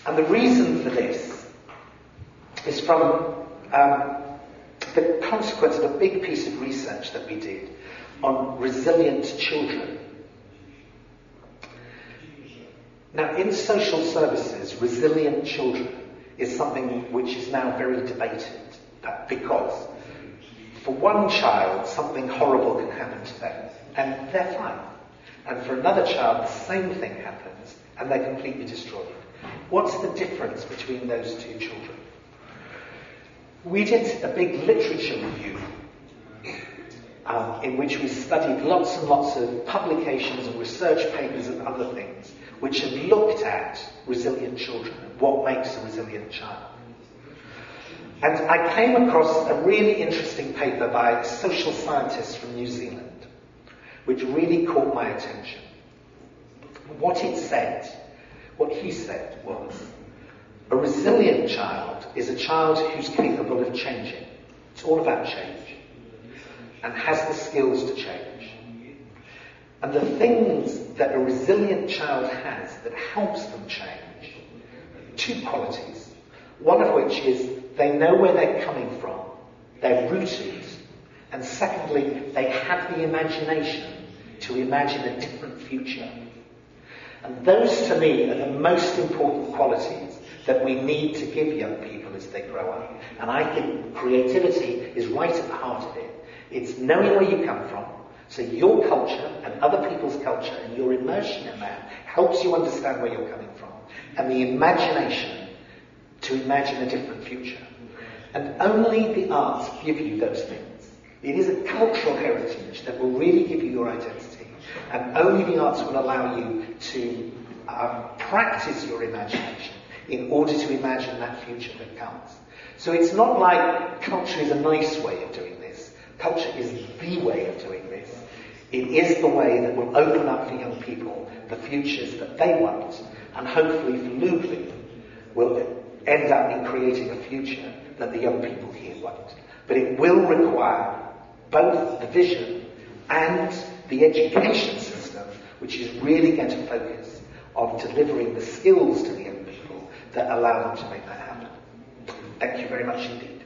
And the reason for this is from the consequence of a big piece of research that we did on resilient children. Now, in social services, resilient children is something which is now very debated, because for one child, something horrible can happen to them, and they're fine. And for another child, the same thing happens, and they're completely destroyed. What's the difference between those two children? We did a big literature review in which we studied lots and lots of publications and research papers and other things which have looked at resilient children and what makes a resilient child. And I came across a really interesting paper by a social scientist from New Zealand, which really caught my attention. What he said was, a resilient child is a child who's capable of changing. It's all about change, and has the skills to change. And the things that a resilient child has that helps them change, two qualities. One of which is they know where they're coming from, they're rooted, and secondly, they have the imagination to imagine a different future. And those, to me, are the most important qualities that we need to give young people as they grow up. And I think creativity is right at the heart of it. It's knowing where you come from, so your culture and other people's culture and your immersion in that helps you understand where you're coming from, and the imagination to imagine a different future. And only the arts give you those things. It is a cultural heritage that will really give you your identity, and only the arts will allow you to practice your imagination in order to imagine that future that comes. So it's not like culture is a nice way of doing this. Culture is the way of doing this. It is the way that will open up for young people the futures that they want, and hopefully for Lublin will end up in creating a future that the young people here want. But it will require both the vision and the education system, which is really going to focus on delivering the skills to the young people that allow them to make that happen. Thank you very much indeed.